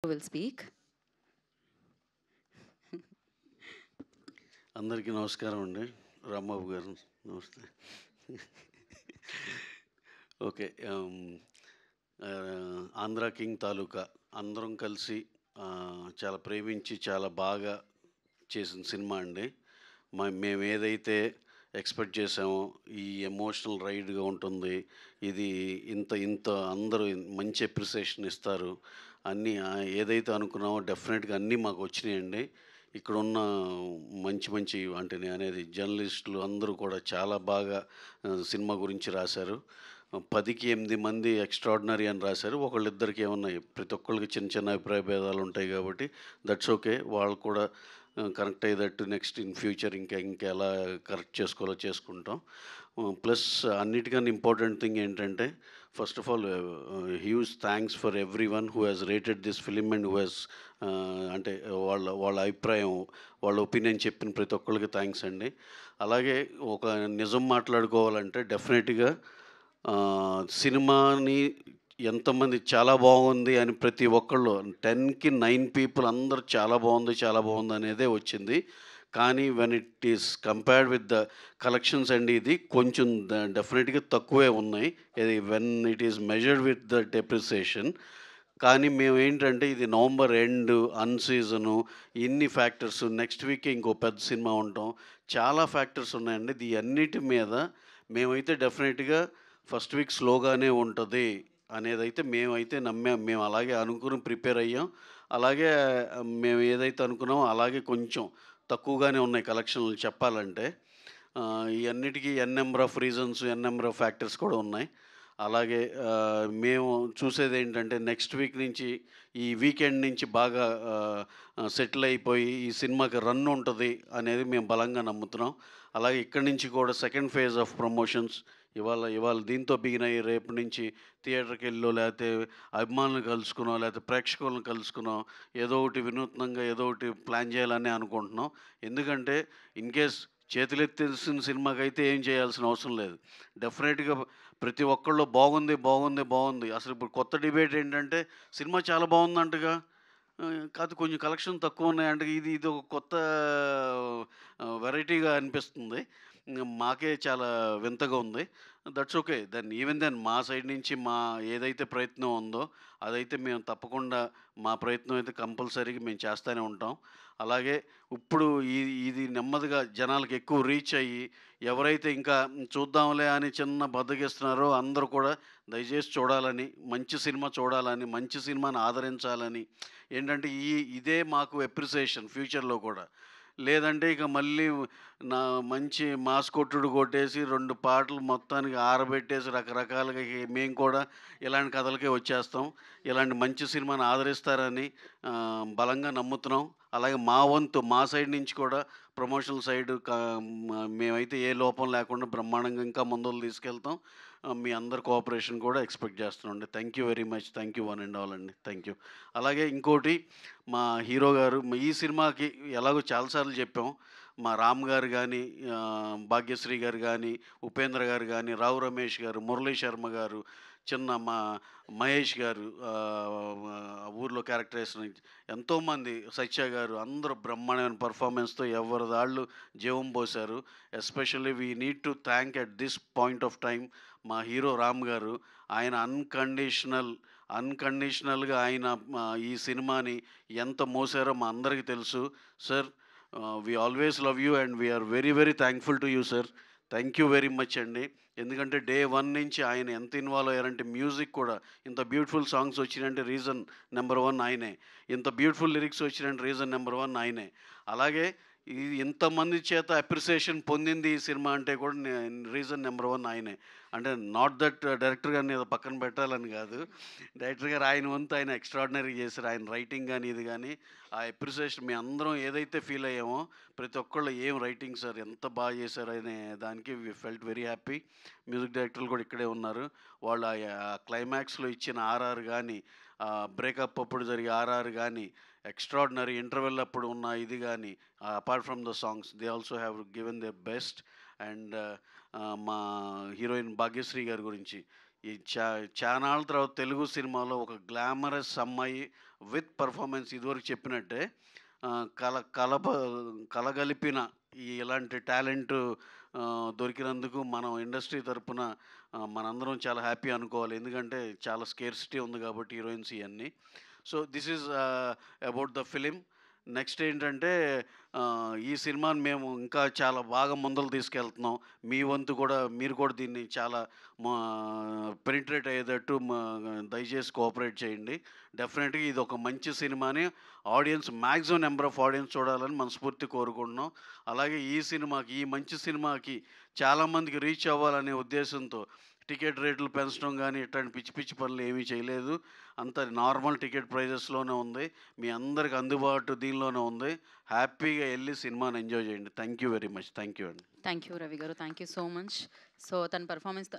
will speak. అందరికీ నమస్కారం అండి. రాంబాబు గారు నమస్తే. ఓకే. ఆంధ్ర కింగ్ తాలూకా అందరం కలిసి చాలా ప్రేమించి చాలా బాగా చేసిన సినిమా అండి. మేము ఏదైతే ఎక్స్పెక్ట్ చేసామో ఈ ఎమోషనల్ రైడ్గా ఉంటుంది, ఇది ఇంత ఇంత అందరూ మంచి అప్రిసియేషన్ ఇస్తారు అన్నీ ఏదైతే అనుకున్నామో డెఫినెట్గా అన్నీ మాకు వచ్చినాయండి. ఇక్కడున్న మంచి మంచి అంటే నేను అనేది జర్నలిస్టులు అందరూ కూడా చాలా బాగా సినిమా గురించి రాశారు. 10కి 8 మంది ఎక్స్ట్రాడినరీ అని రాశారు. ఒకళ్ళిద్దరికి ఏమన్నా ప్రతి ఒక్కళ్ళకి చిన్న చిన్న అభిప్రాయ భేదాలు ఉంటాయి కాబట్టి దట్స్ ఓకే. వాళ్ళు కూడా కరెక్ట్ అయ్యేటట్టు నెక్స్ట్ ఇన్ ఫ్యూచర్ ఇంకెలా కరెక్ట్ చేసుకోవాలో చేసుకుంటాం. ప్లస్ అన్నిటికన్నా ఇంపార్టెంట్ థింగ్ ఏంటంటే first of all huge thanks for every one who has rated this film and who has అంటే వాళ్ళ వాళ్ళ అభిప్రాయం వాళ్ళ ఒపీనియన్ చెప్పిన ప్రతి ఒక్కళ్ళకి థ్యాంక్స్ అండి. అలాగే ఒక నిజం మాట్లాడుకోవాలంటే డెఫినెట్గా సినిమాని ఎంతమంది చాలా బాగుంది అని ప్రతి ఒక్కళ్ళు 10కి 9 పీపుల్ అందరూ చాలా బాగుంది చాలా బాగుంది అనేదే వచ్చింది. కానీ when it is compared with the collections అండి ఇది కొంచెం డెఫినెట్గా తక్కువే ఉన్నాయి. ఇది when it is measured with the depreciation. కానీ మేము ఏంటంటే ఇది నవంబర్ ఎండ్ అన్సీజను ఇన్ని ఫ్యాక్టర్స్ నెక్స్ట్ వీకే ఇంకో పెద్ద సినిమా ఉంటాం చాలా ఫ్యాక్టర్స్ ఉన్నాయండి. ఇది అన్నిటి మీద మేమైతే డెఫినెట్గా ఫస్ట్ వీక్ స్లోగానే ఉంటుంది అనేదైతే మేమైతే నమ్మాం. మేము అలాగే అనుకుని ప్రిపేర్ అయ్యాం. అలాగే మేము ఏదైతే అనుకున్నామో అలాగే కొంచెం తక్కువగానే ఉన్నాయి కలెక్షన్లు చెప్పాలంటే. ఈ అన్నిటికీ N number of reasons N number of factors కూడా ఉన్నాయి. అలాగే మేము చూసేది ఏంటంటే నెక్స్ట్ వీక్ నుంచి ఈ వీకెండ్ నుంచి బాగా సెటిల్ అయిపోయి ఈ సినిమాకి రన్ ఉంటుంది అనేది మేము బలంగా నమ్ముతున్నాం. అలాగే ఇక్కడి నుంచి కూడా సెకండ్ ఫేజ్ ఆఫ్ ప్రమోషన్స్ ఇవాళ దీంతో బిగిన్ అయ్యి రేపు నుంచి థియేటర్కి వెళ్ళో లేకపోతే అభిమానులను కలుసుకున్నాం లేకపోతే ప్రేక్షకులను కలుసుకున్నాం ఏదో ఒకటి వినూత్నంగా ఏదో ఒకటి ప్లాన్ చేయాలని అనుకుంటున్నాం. ఎందుకంటే ఇన్ కేస్ చేతులెత్తేసిన సినిమాకైతే ఏం చేయాల్సిన అవసరం లేదు. డెఫినెట్గా ప్రతి ఒక్కళ్ళు బాగుంది బాగుంది బాగుంది. అసలు ఇప్పుడు కొత్త డిబేట్ ఏంటంటే సినిమా చాలా బాగుందంటగా, కాదు కొంచెం కలెక్షన్ తక్కువ ఉన్నాయంటే ఇది ఒక కొత్త వెరైటీగా అనిపిస్తుంది. మాకే చాలా వింతగా ఉంది. That's okay. ఈవెన్ దెన్ మా సైడ్ నుంచి మా ఏదైతే ప్రయత్నం ఉందో అదైతే మేము తప్పకుండా మా ప్రయత్నం అయితే కంపల్సరీగా మేము చేస్తూనే ఉంటాం. అలాగే ఇప్పుడు ఇది నెమ్మదిగా జనాలకి ఎక్కువ రీచ్ అయ్యి ఎవరైతే ఇంకా చూద్దాంలే అని చిన్న బద్దకిస్తున్నారో అందరూ కూడా దయచేసి చూడాలని, మంచి సినిమా చూడాలని, మంచి సినిమాని ఆదరించాలని ఏంటంటే ఇదే మాకు అప్రిసియేషన్ ఫ్యూచర్లో కూడా. లేదంటే ఇక మళ్ళీ మంచి మాస్ కొట్టుడు కొట్టేసి 2 పాటలు మొత్తానికి ఆరబెట్టేసి రకరకాలుగా మేము కూడా ఇలాంటి కథలకే వచ్చేస్తాం. ఇలాంటి మంచి సినిమాని ఆదరిస్తారని బలంగా నమ్ముతున్నాం. అలాగే మా వంతు మా సైడ్ నుంచి కూడా ప్రమోషనల్ సైడ్ మేమైతే ఏ లోపం లేకుండా బ్రహ్మాండంగా ఇంకా ముందుకు తీసుకెళ్తాం. మీ అందరి కోఆపరేషన్ కూడా ఎక్స్పెక్ట్ చేస్తున్నాండి. Thank you very much. Thank you one and all అండి. Thank you. అలాగే ఇంకోటి మా హీరో గారు ఈ సినిమాకి ఎలాగో చాలాసార్లు చెప్పాం. మా రామ్ గారు కానీ, భాగ్యశ్రీ గారు కానీ, ఉపేంద్ర గారు కానీ, రావు రమేష్ గారు, మురళీ శర్మ గారు, చిన్న మా మహేష్ గారు ఊర్లో క్యారెక్టరేషన్ ఎంతోమంది, సత్య గారు అందరూ బ్రహ్మాండమైన పర్ఫార్మెన్స్తో ఎవరి దాళ్ళు జీవం పోశారు. Especially we need to thank at this point of time మా హీరో రామ్ గారు. ఆయన అన్కండిషనల్గా ఆయన ఈ సినిమాని ఎంత మోసారో మా అందరికీ తెలుసు. Sir we always love you and we are very very thankful to you sir. Thank you very much అండి. ఎందుకంటే డే 1 నుంచి ఆయన ఎంత ఇన్వాల్వ్ అయ్యారంటే మ్యూజిక్ కూడా ఇంత బ్యూటిఫుల్ సాంగ్స్ వచ్చినంటే రీజన్ నెంబర్ 1 ఆయనే. ఇంత బ్యూటిఫుల్ లిరిక్స్ వచ్చినంటే రీజన్ నెంబర్ 1 ఆయనే. అలాగే ఇది ఇంతమంది చేత అప్రిసియేషన్ పొందింది ఈ సినిమా అంటే కూడా రీజన్ నెంబర్ 1 ఆయనే. అంటే నాట్ దట్ డైరెక్టర్ గారిని ఏదో పక్కన పెట్టాలని కాదు, డైరెక్టర్ గారు ఆయన వంతు ఆయన ఎక్స్ట్రాడినరీ చేశారు. ఆయన రైటింగ్ కానీ ఇది కానీ ఆ అప్రిసియేషన్ మీ అందరం ఏదైతే ఫీల్ అయ్యామో ప్రతి ఒక్కళ్ళు ఏం రైటింగ్ సార్ ఎంత బాగా చేశారు అనే దానికి we felt very happy. Music డైరెక్టర్లు కూడా ఇక్కడే ఉన్నారు. వాళ్ళు ఆ క్లైమాక్స్లో ఇచ్చిన ఆర్ఆర్ కానీ, బ్రేకప్ అప్పుడు జరిగే ఆర్ఆర్ కానీ, ఎక్స్ట్రాడినరీ ఇంటర్వెల్ అప్పుడు ఉన్న ఇది కానీ, apart from the songs they also have given the best. And మా హీరోయిన్ భాగ్యశ్రీ గారి గురించి ఈ చానాళ్ళ తర్వాత తెలుగు సినిమాలో ఒక గ్లామరస్ అమ్మాయి విత్ పర్ఫార్మెన్స్ ఇదివరకు చెప్పినట్టే ఆహ్, కల కలప కలగలిపిన ఇలాంటి టాలెంట్ దొరికినందుకు మనం ఇండస్ట్రీ తరపున మనందరం చాలా హ్యాపీ అనుకోవాలి. ఎందుకంటే చాలా స్కేర్సిటీ ఉంది కాబట్టి హీరోయిన్స్ ఇయన్నీ. So, this is about the film. Next ఏంటంటే ఈ సినిమాని మేము ఇంకా చాలా బాగా ముందలు తీసుకెళ్తున్నాం. మీ వంతు కూడా మీరు కూడా దీన్ని చాలా మా పెనిట్రేట్ అయ్యేటట్టు దయచేసి కోఆపరేట్ చేయండి. డెఫినెట్‌గా ఇదొక మంచి సినిమాని audience maximum number of audience చూడాలని మనస్ఫూర్తిగా కోరుకుంటున్నాం. అలాగే ఈ సినిమాకి, ఈ మంచి సినిమాకి చాలామందికి రీచ్ అవ్వాలనే ఉద్దేశంతో టికెట్ రేట్లు పెంచడం గానీ, ఇట్లాంటి పిచ్చి పిచ్చి పనులు ఏమీ చేయలేదు. అంతా నార్మల్ టికెట్ ప్రైజెస్‌లోనే ఉంది. మీ అందరికి అందుబాటు దీనిలోనే ఉంది. హ్యాపీగా ఎళ్లి సినిమాని ఎంజాయ్ చేయండి. Thank you very much. Thank you అండి. థ్యాంక్ యూ రవి గారు. Thank you so much. So తన పెర్ఫార్మెన్స్